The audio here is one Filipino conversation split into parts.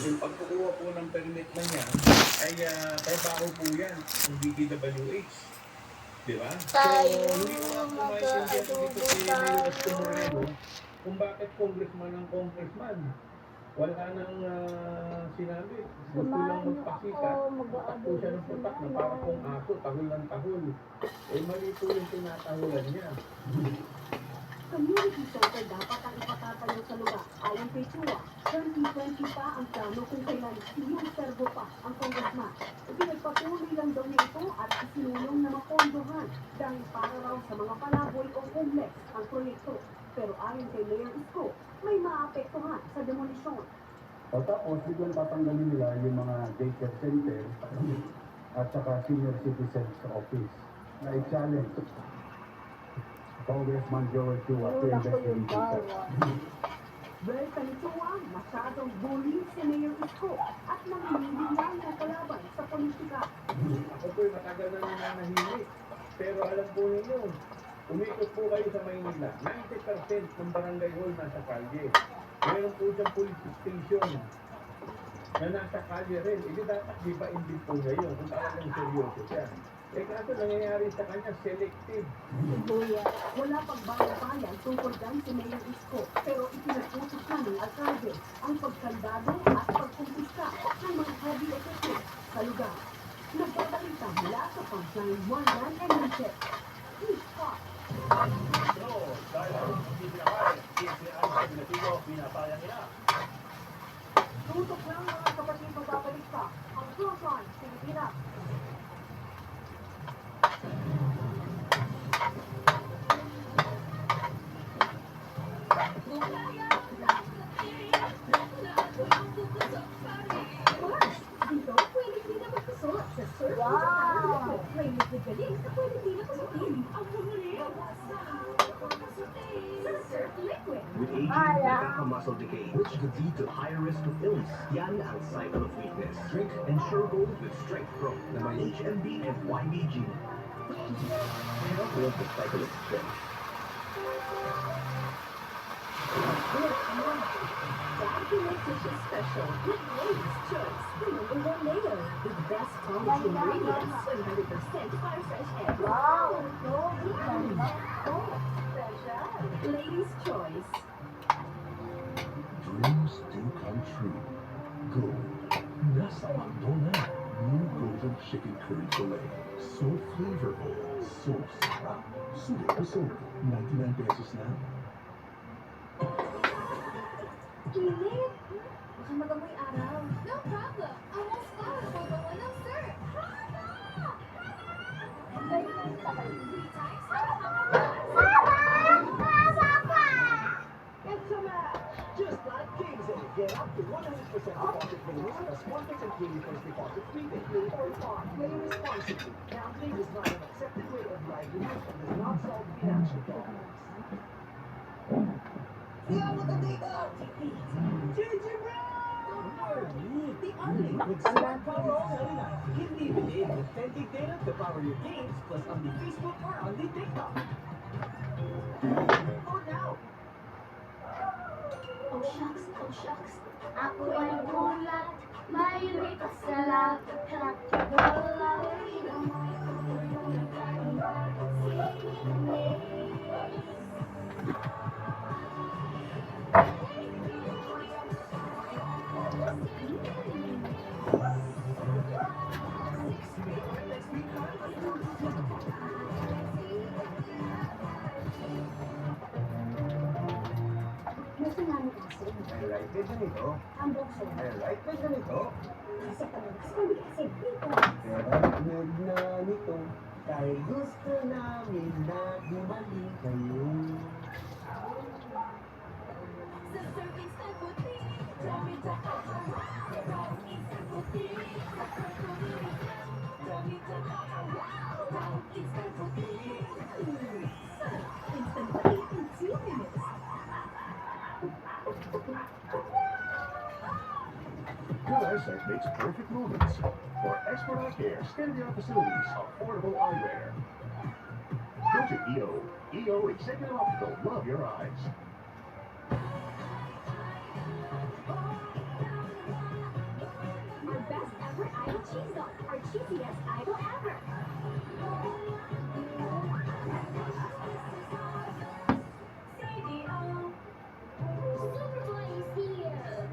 yung pagkukuha po ng permit na niya ay trabaho po yan ng DPWH. Di ba? So, hindi ko nga po maintindihan dito si Mayor Isko Moreno kung bakit congressman ang congressman. Wala nang sinabi. Gusto lang magpasikat. Takbo siya ng putak na para pong aso, tahol ng tahol. Eh, mali po yung tinatahulan niya. Community center dapat ang ipatatayo sa lugar. Ayon kay Chua, 2020 pa ang plano kung kailan i-servo pa ang congressman. Pinagpatuloy lang daw niya ito at isinulong na mapondohan dahil para raw sa mga palaboy o homeless ang proyekto. Pero ayon kay Mayor Isko, may maapektuhan sa demolisyon. O tapos, biglang tatanggalin nila yung mga daycare center at saka senior citizens office na i-challenge Congressman Joel Chua to investigate himself. Well, kanituwa, masyadong bully si Mayor Isko at nangingilang na kalaban sa politika. Ako po'y matagal na nananahimik. Pero alam po ninyo, umikot po kayo sa Maynila. 90% ng barangay hall nasa kalye. Meron po siyang police station na nasa kalye rin. Hindi dapat di ba hindi po niya yun kung talagang seryoso siya. Eh kaso nangyayari sa kanya selective. Wala pagbabayan tungkol dyan si Mayor Isko, pero ipinaputok na ng alkalde ang pagkandado at pagkumpiska ng mga heavy equipment sa lugar. Nagbabalita mula sa Frontline One and Richard. Please stop. No, dahil ang hindi pinakay, PSA ay pinatigo, pinapayang nila. Tutok lang mga kapatid magbabalik pa ang Frontline Pilipinas. Dito, pwede din na magpasuot sa surf. Wow! May nagagaling na pwede din na pasutin ang pumuliw sa surf liquid. With aging, may muscle decay, which could lead to higher risk of illness. Yan ang cycle of weakness. Drink Ensure Gold with Strength Pro na may HMB and YBG. Help with the cycle of strength. Documentation special with Ladies' Choice, the #1 layer with the best quality ingredients, 100% fire fresh egg. Wow! Ladies' Choice. Dreams do come true. Gold. Nasa McDonald's. New golden chicken curry fillet. So flavorful. So sarap. Sulit na sulit. 99 pesos na. Kilit! Baka magamoy araw. No problem. I won't stop for the one of sir. Just like Kingston, get up to 100% deposit bonus plus 1% daily first deposit previously or upon. Play responsibly. Gambling is not an accepted way of livelihood and does not solve financial problems. The unlimited with Smart Power Arena. Give me the day with 10 gig data to power your games plus on the Facebook or on the TikTok. Or now. Oh shucks. Ako ay bulat. Mahilig sa lahat. Wala Gusto namin kasi. Alright, medyo nito. Ang bukso. Alright, medyo nito. Kasi talaga. Sabi kasi dito. Pero huwag na nito. Dahil gusto namin na bumalik kayo. sa serving sa puti. Dami sa isang puti. Sa serving dami sa isang puti. Instant pati in 2 minutes. Good eyesight makes perfect movements. For expert eye care, state-of-the-art facilities, affordable eyewear. Go to EO. EO Executive Optical. Love your eyes. cheesiest idol ever. CDO. Superboy is here.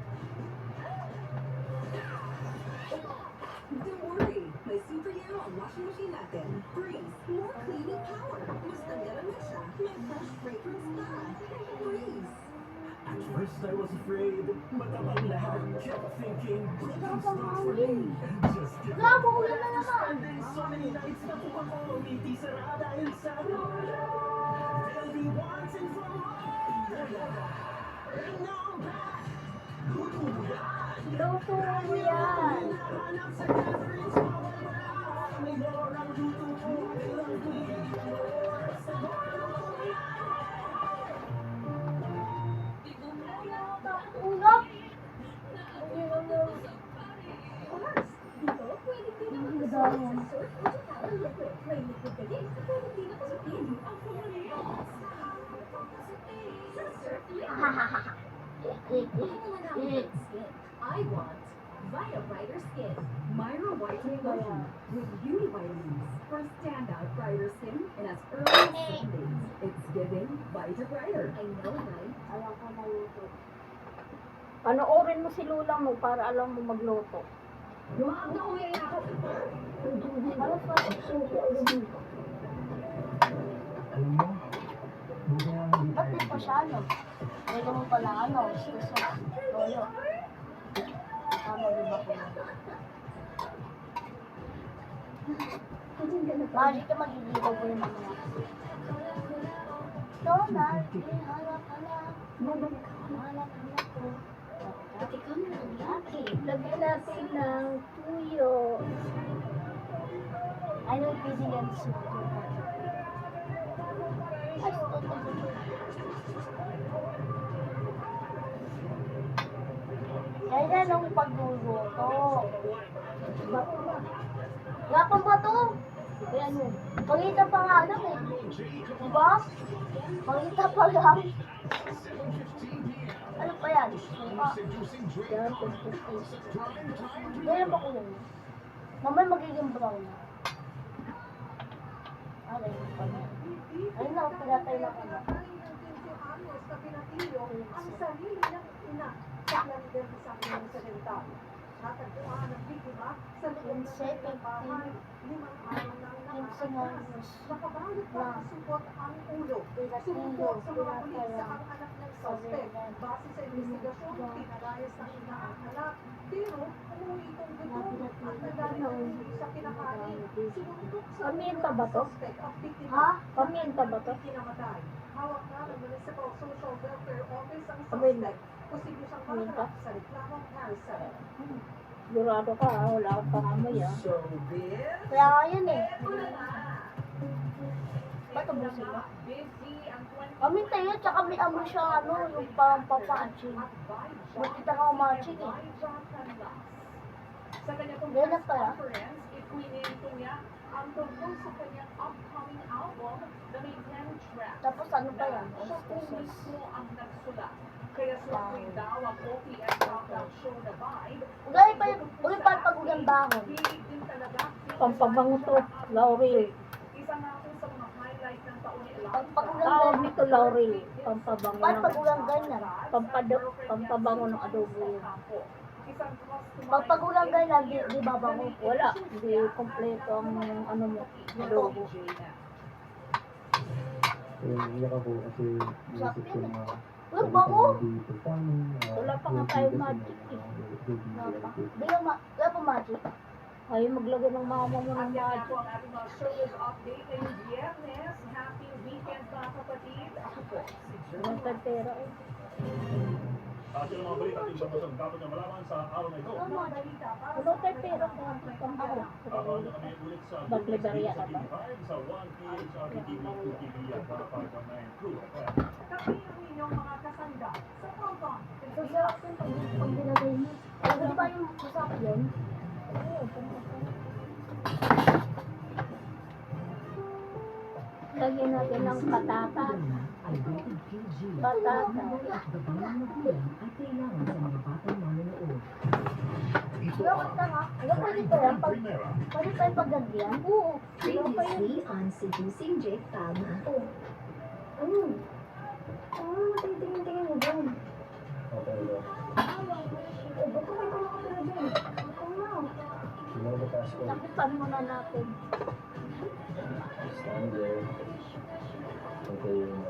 Don't worry, may superhero ang washing machine natin. Breeze, more cleaning power. Mas tanggalan na siya, may fresh fragrance pa. Breeze. At first I was afraid, matabang lahat. Kept thinking, breathing stuff for me. Just give up. Spending so many nights na pumapangiti sara dahil sa they'll be wanting for more. And now I'm back. Luto yan. Hinahanap sa gatherings, mawawala. May more ang luto ko. Kailang clean more. Sa Ulap. Dito, pwede din naman Ang sa ganda yan. surf o tsaka ang liquid. May liquid ka din, pwede din naman sa pin. Ang kulay sa surf yan. Skin. I want Vita Brighter Skin. Myra Whitening Lotion with beauty vitamins for standout brighter skin in as early as 7 days. It's giving Vita Brighter. I know, right? Alam ko na luto. Panoorin mo si Lula mo para alam mo magluto. Lumaab na uwi ako. Ano pa? Alam mo, buti nga hindi Ba't tayo di pa siya, no? Pwede mo pala, ano, sa toyo. Tama, di ba ko? Magic ka magigiliw ko yung mga. Donald, hanap. Hanap ko. At ikaw na ang laki. Lagyan natin ng tuyo. I know feeding and soup. Ay, ito. Kaya nung pagluluto. Gapang ba to? Kaya ano? Pangita pa nga lang eh. Diba? Pangita pa lang. Ano pa yan? Yan, Ganyan pa ko yun. Mamaya magiging brown. Ay, ayun na, pinatay na ko na. Ang sarili ng ina sa London sa mga Occidental. Natagpuan ng biktima sa loob ng bahay, 5 araw nang nakatakas. Nakabalot pa ang supot ang ulo. Sumupot sa mga pulis sa ang anak ng suspect. Base sa investigasyon, pinalayas ng ina ang anak. Pero umuwi itong gutom at nagaling ng hindi sa kinakain. Sinuntok sa Paminta ba to? suspect ang biktima. Ha? Paminta ba to? Kinamatay. Hawak na ng Municipal Social Welfare Office ang Amin. suspect. Posible siyang maharap sa reklamong parasite. Sigurado ka, wala akong pangamoy ah. Showbiz? Kaya nga yun eh. Wala na. Ba't ubusin ba? Busy ang 20 Paminta yun, tsaka may amoy siyang ano, yung pampapaaching. at Baija. Buti ka umaching eh. Baija Canlas. Sa kanya pong Ganyan press pala. conference, ikwinento niya ang tungkol sa kanyang upcoming album, The Mayhem Trap. Tapos ano pa yan? Siya po mismo ang nagsulat. Kaya siyempre daw ang OPM Countdown Show na Vibe. Uli pa pagulang bahon. Hilig din talaga. Pampabango to, Laurel. Isa nga po sa mga highlight ng taon ni Eliza. Tawag nito Laurel. Pampabango ng pagulang ganyan. Pampabango ng adobo yun. Pagpagulang ganyan, di babango. Wala. Hindi kompleto ang ano mo, adobo. Iyak ako kasi naisip ko na Uy, bango! dito paano Wala pa nga tayo magic eh. Wala pa magic. Ay, maglagay ng mama mo ng At yan nga magic. po ang ating mga showbiz update ngayong Biyernes. Happy weekend mga kapatid. Ako po, si Jerome. Walang pera eh. At yung mga balita ating babasang dapat na malaman sa araw na ito. Ang mga balita para Wala sa tayo pera kung ang ako. Abangan nyo kami ulit sa Baglibaria sa na ba? TV5 sa 1pm sa RTTV 2TV at para 519 True FM. Kami ang inyong mga kasanda sa Proton. So, sa akin, pag nilagay mo. Ano ba yung usap yun? Oo, lagyan natin ng patatas. Patatas. at kailangan sa mga batang manonood. Dapat na nga. Ano pwede pa yan? Primera. Pwede pa yung paggandiyan? Oo. Previously on Seducing Jake Palma. Oo. Ano? Tingin-tingin mo doon. Okay, bro. Ba't may kumakapira dyan? Oo nga. Siguro bukas ko. Nakipan mo na natin. Stand there. Okay, yung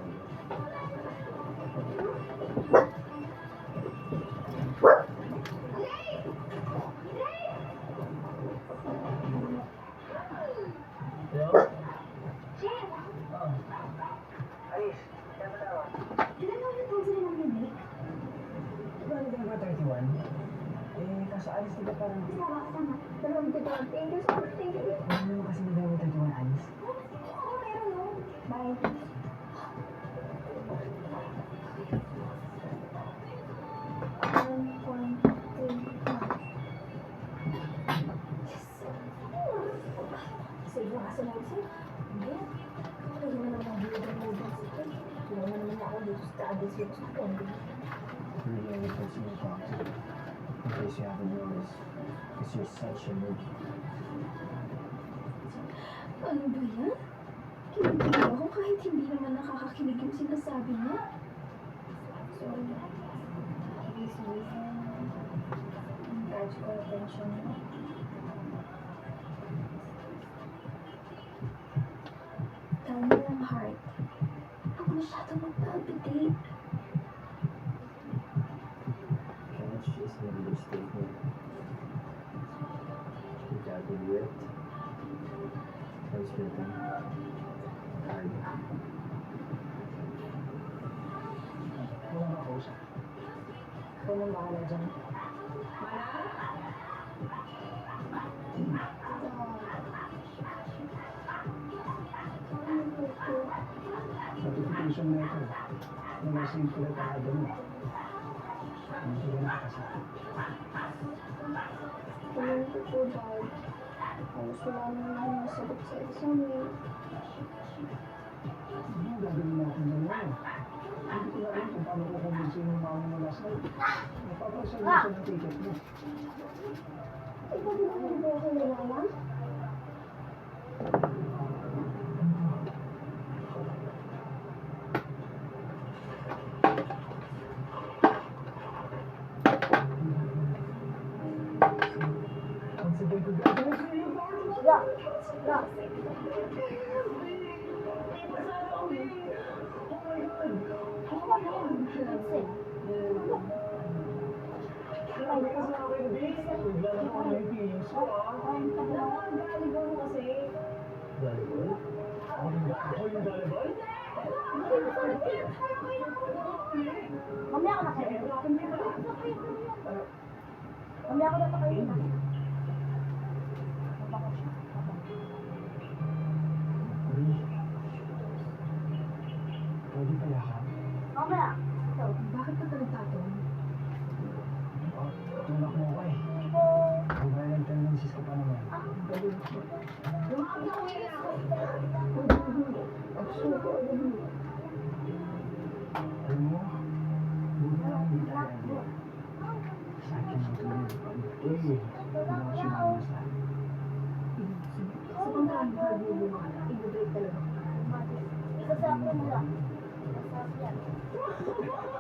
Tinanong na po sila ng limit. Ano ba ba 31? Kaso alis nila parang... Sama. Dalawang tigawang. Thank you so much. Thank you. Ano naman kasi nila 31 alis? Oo, meron no. Bye. Save mo kasi na isa. Hindi. Hindi mo naman ang video ng mobiles ito. Hindi mo naman ako dito sa taas yung sa pending. Really, I was in talk to you. In case you haven't noticed. Because you're such a nerd. Ano ba yan? Kinikilig ako kahit hindi naman nakakakilig yung sinasabi niya. Sorry. Please listen. Catch ko attention mo. Tell me ang heart. Huwag masyadong magpapidate. Can't just never statement. You got to do it. That's written. Hard. Wala na ako siya. Ikaw nang bahala dyan. Notification na ito. Mga simple at agad mo. Hindi ko na kasi. Tuloy ko po, Dad. Halos wala naman ako nasagot sa exam eh. Ano ang gagawin natin ngayon? Hindi ko na alam kung paano ko kumbinsin yung mama mo last night. Napapasal mo siya ng ticket mo. Ikaw din ako nito ako nilala? Consider ko Yeah. Yeah. Volleyball? Ako yung volleyball? Mamaya ako na kayo. Mamaya ako na pa kayo. Pwede kaya ka? Mamaya. Bakit ka nagtatanong? Tulak mo ko eh. Ang violent tendencies ko pa naman. Alam mo, buti na lang hindi tayo nagawa. Sa akin ang tulad. Hindi ako sumama sa Sa pangkahan mo mo, i-break talaga. Isasabi mo lang. Isasabi yan.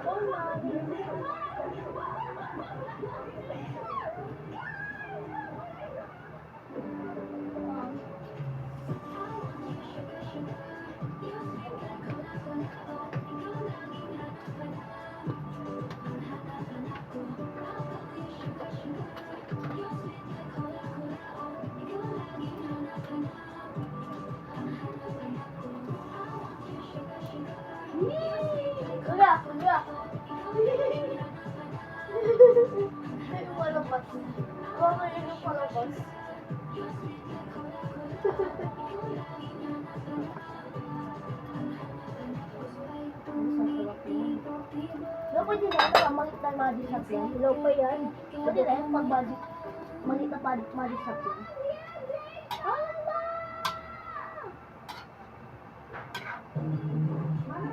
Oh, mami. Kuya, kuya. Ay, palabas. Bakit yung palabas? No, pwede na ito. Maliit na magic shop yan. Hello pa yan. Pwede na yung pag magic. Maliit na magic shop yan.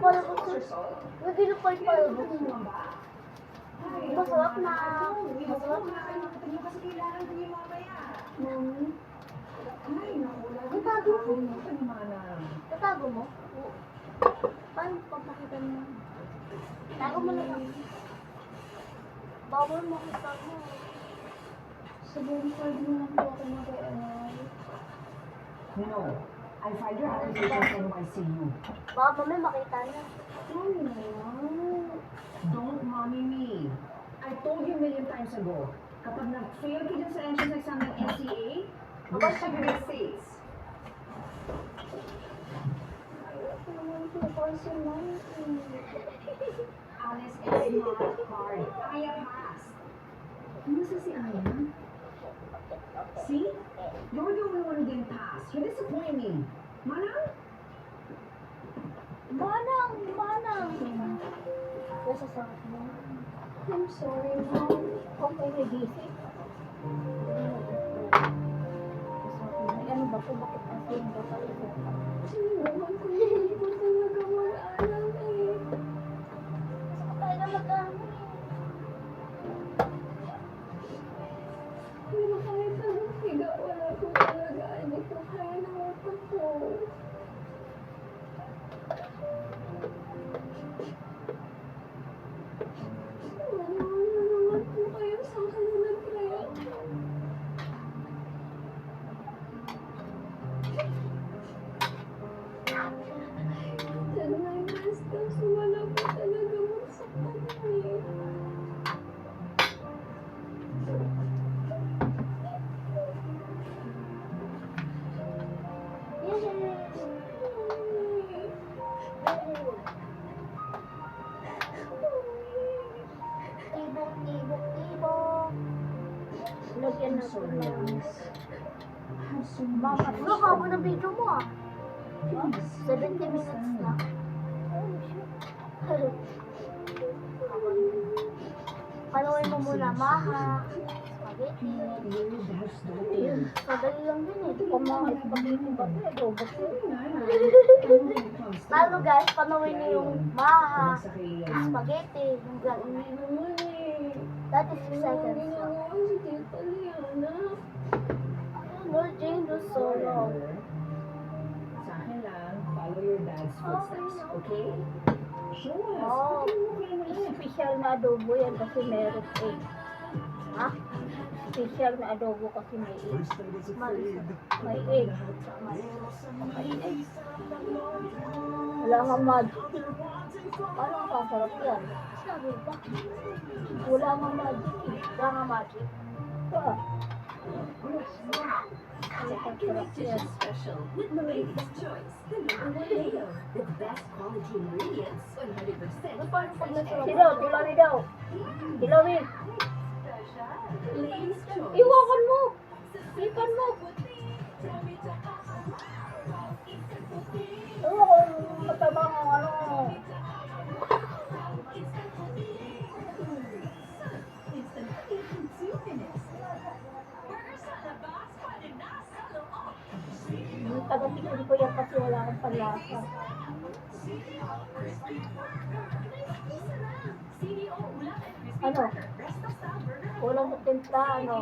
Palabas. Pwede na pa yung palabas. Masarap na. Masarap na. mo, Manang. Tatago mo? Paano papakita mo? Tago mo na lang. Bawal makita mo. Sabihin ko, hindi mo lang po ako mag-aaral. No, I filed your application with NYCU. Baka mamaya makita na. Don't mommy me. I told you a million times ago, kapag nag-fail ka dyan sa entrance exam ng NCA, Aba, check your receipts. Ayoko naman po kasi Alice is not hard. Aya passed. Kumusta si Aya? See? You're the only one who didn't pass. You're disappointing me. Manang? Manang! Nasa sakit mo. I'm sorry, Mom. Okay, nagising. Ay, ano ba po? Bakit kasi ba talaga? Naman ko, hindi ko talaga mag-alam eh. Gusto ko talaga mag-alam eh. Hindi mo kahit anong higa, wala ko talaga. Hindi ko kaya ng utak ko. Wala naman po kayo sa akin na nag-kaya. Then my best times, wala po talaga magsaktan eh. Lagyan na po lang. Mama, ano ka mo na video mo ah? 70 minutes na. Panawin mo muna, maha. Spaghetti. Madali lang din eh. Kung mga spaghetti ba ito, adobo ko. Lalo guys, panawin niyo yung maha, yung spaghetti, yung gano'n. That is 6 seconds. Lord Jane, do so long. Sa akin lang, follow your dad's footsteps, okay? Show us. Oh, Sabihin mo kayo na yan. special na adobo yan kasi meron egg. Ha? Special na adobo kasi may egg. May egg. May egg. Wala nga magic. Paano ang sasarap yan? Sabi ba? Wala nga magic eh. Wala nga magic. Ah. Ano sasarap yan? Special with Meridian's Choice, the number one mayo. The best quality ingredients, 100% Paano pag nasarap? Tilawin daw. Tilawin. Lady's Choice. Iwakan mo. Ikan mo. Oo, matabang ang ano. Instant cake in 2 minutes. Burger sa labas, pwede na sa loob. Tagatikin ko yan kasi wala akong panlasa. Ano? Walang timpla, ano?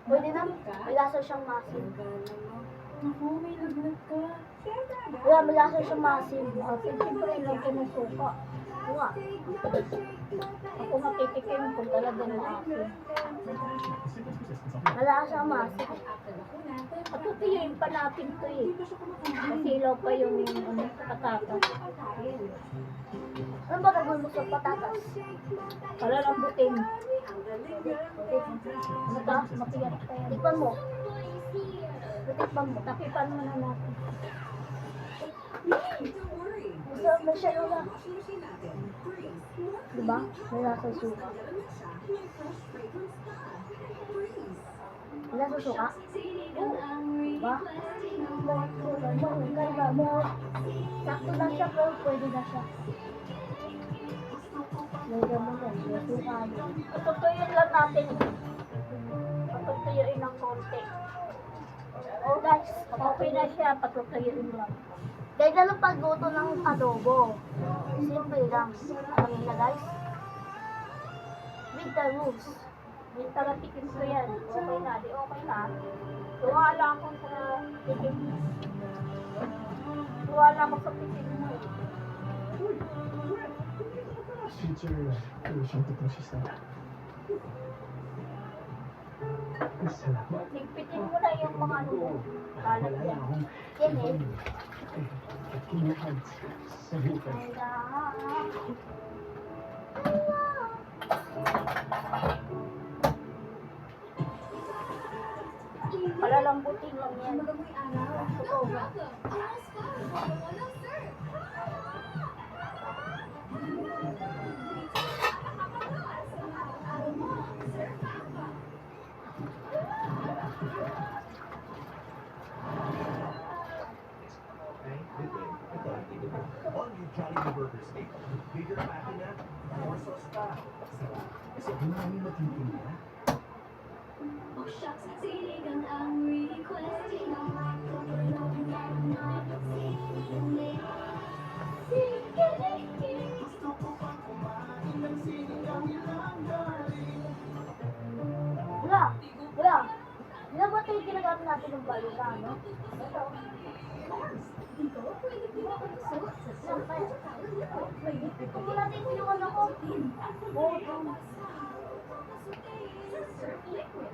Pwede na, may lasa siyang masin. Naku, may lagnat ka. Wala, may lasa siyang masin. Masin, siyempre, ilang ko ng suka. Oo nga. Ako matitikim kung talaga maasin. Wala siyang masin. Patutuyuin pa natin ito eh. Masilaw pa yung ano, patatas. Ano ba gagawin mo sa patatas? Para lambutin. Ano ba? Matigas pa yan. Tikpan mo. Tikpan mo. Takipan mo na natin. Don't worry. Masyado na. Washing machine natin. Breeze. Diba? May lasa suka. May fresh fragrance pa. Breeze. May lasa suka? Diba? Karga mo. Sakto na siya pero pwede na siya. Lagyan mo yan. May suka yun. Patutuyuin lang natin. Patutuyuin ng konti. Oh guys, okay na siya. Patutuyuin lang. Dahil lang pagluto ng adobo. Simple lang. Alam niyo na guys. With the rules. With tagatikin ko yan. Okay na. Di okay na. Tuwala ako sa tikim. Naniniwala ako sa pitin mo. Future, siyang tutusis na. Salamat. Ligpitin mo na yung mga ano mo. Kalat Wala na yan. akong Yan eh. kinahad sa buhay. Palalambutin lang yan. Magamoy araw. Totoo ba? Almost fun. Wala, sir. On your Jollibee Burger Steak, bigger patty na, more sauce pa. Sarap. Kasi di namin matitinda. Oh, shucks. Siligang ang request. Wala. Wala. Di na ba ito yung ginagamit natin ng balita, no? Ito. Ito, pwede pinapagsuot sa sofa. Ito mo natin yung ano ko. Oo, ito. Surf liquid.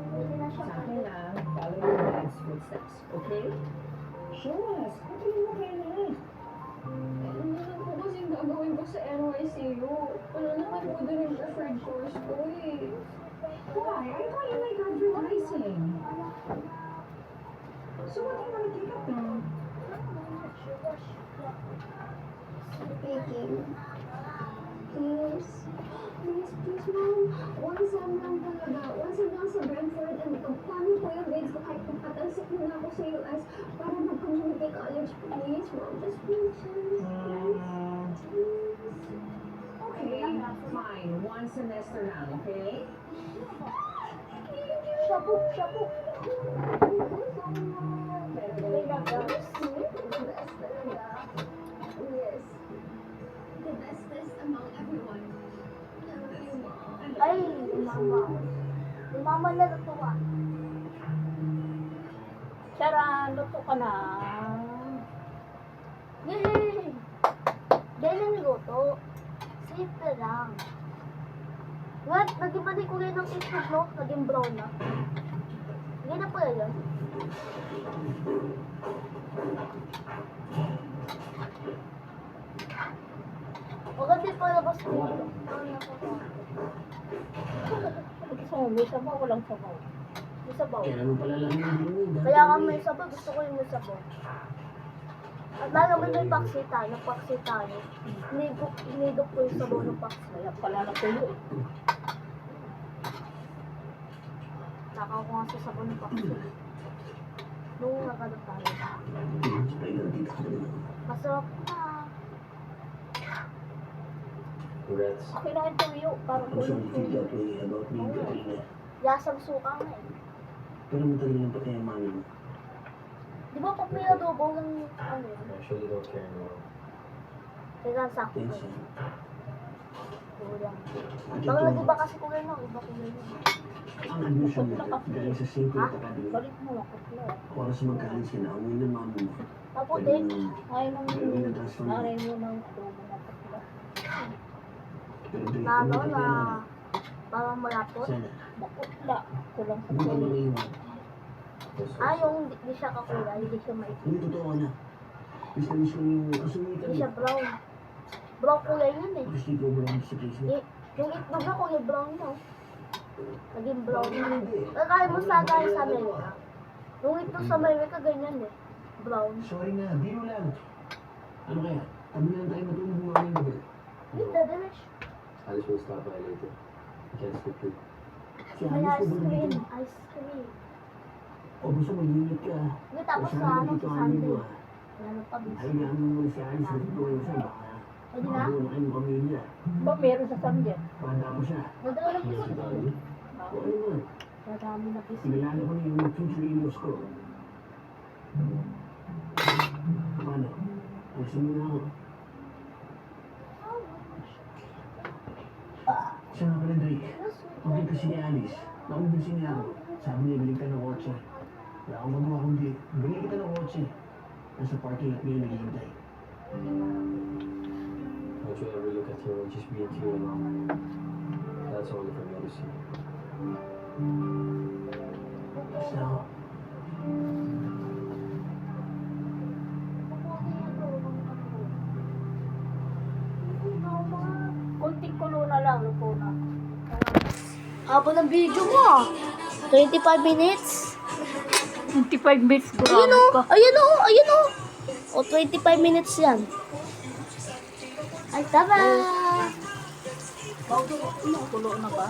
Pwede na siya. Sa akin follow your dad's footsteps, okay? Sure, sabi mo kayo na eh. Ano lang po kasing gagawin ko sa NYCU? Wala naman po doon yung preferred course ko eh. Why? I thought you like advertising. So what do you want to take up then? Speaking. Please. Please, ma'am. One sem lang talaga. One sem lang sa Brentford. And paano po yung grades ko kahit papatalsik mo na ako sa US para mag-community college. Please, ma'am. Just please. Okay, fine. One semester lang, okay? Shabu, shabu. May nag-gas. Yes. The bestest among everyone. Ay, mama. Si mama na natuwa. Tara, luto ka na. Yay! Ganyan niluto. Simple lang. What? Naging mali ko rin ng itlog, no? Naging brown na. Ganyan na pala yun. Huwag din pala basta dito. Gusto mo, may sabaw, walang sabaw. May sabaw. naman pala lang yung Kaya nga may sabaw, gusto ko yung may sabaw. At lalaman may paksi tayo, paksi tayo. Hinidok ko yung sabaw ng paksi. Kaya pala natulo eh. Nakaw ko nga sa sabaw ng paksi. Nung nagano tayo. Masarap na. Congrats. Okay na yung tuyo, parang kulong tuyo. about me, Katrina. Yasang suka nga eh. Pero matagal lang pati ang mami mo. Di ba pag may adobo ng ano yun? Actually, don't care anymore. Kaya sakto Thanks, ko. Kulang. Ate, Baka ito, iba kasi kulay na, iba kulay na. ang admission mo galing sa St. Ha? Clair Academy. Balik mo, kapla. Oras magkaalis ka na, ang ng mami mo. Maputi. Ayaw nang Pero naray mo ng adobo na kapla. Pero dahil Na ano kung na, na, parang malapot. sana, Bakutla. Kulang sa hindi ka kulay. maiwan. Yung di siya kakulay, hindi siya maitim. Hindi totoo na. Miss na miss ko yung asumita Hindi mo. siya brown. Brown kulay yun eh. Gusto ko brown sa place mo. Yung itlog na kulay brown no. Naging brown na. Kaya mo sa gaya sa Amerika. Yung itlog sa Amerika ganyan eh. Brown. Sorry na, biro lang. Ano kaya? Kami na lang tayo matulog mamayang gabi. Hindi, dadalas. Alis mo stop by later. Can't skip you. So, May alis ko ice ba cream. dito? Ice cream. O gusto mag-ingat ka. Hindi, tapos sa Sana ano, dito sa ang Sunday. mo. Ano pa bis. Hayaan mo muna si Alice na dito kayo sa'yo. Baka Pwede na? mabuo na kayong pamilya. Ba, meron sa Sunday. Pahanda mo siya. Madala lang bis. O ano man, Madami na bis. pinalala ko na yung future in-laws ko. Paano? Alisin mo na ako. Siya nga pala, Drake. Pagkita si Alice, nakumbinsin niya ako. Sabi niya, bilig ka ng kotse. Wala akong magawa kundi bigyan kita ng kotse. Nasa parking lot ngayon naghihintay. Don't you ever look at her and just being cute alone. That's only for me to see. Basta ako. Kunting kulo na lang, lupo na. Haba ng video mo ah. 25 minutes. 25 minutes, Ayun grabe o, ka. ayun o, ayun o. O, 25 minutes yan. Ay, tama. Kulo na ba?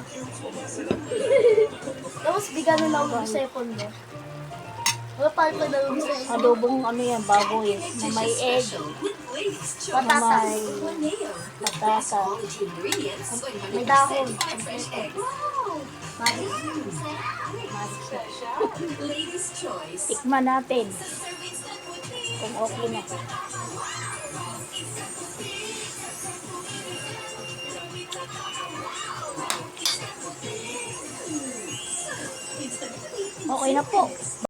Tapos bigyan na ako ng second mo. Wala pa ito na lang sa Adobong ano yan, baboy. Na may egg. patatas. Patata. May dahon. Ladies' choice. Tikman natin. Kung okay na. Okay na po.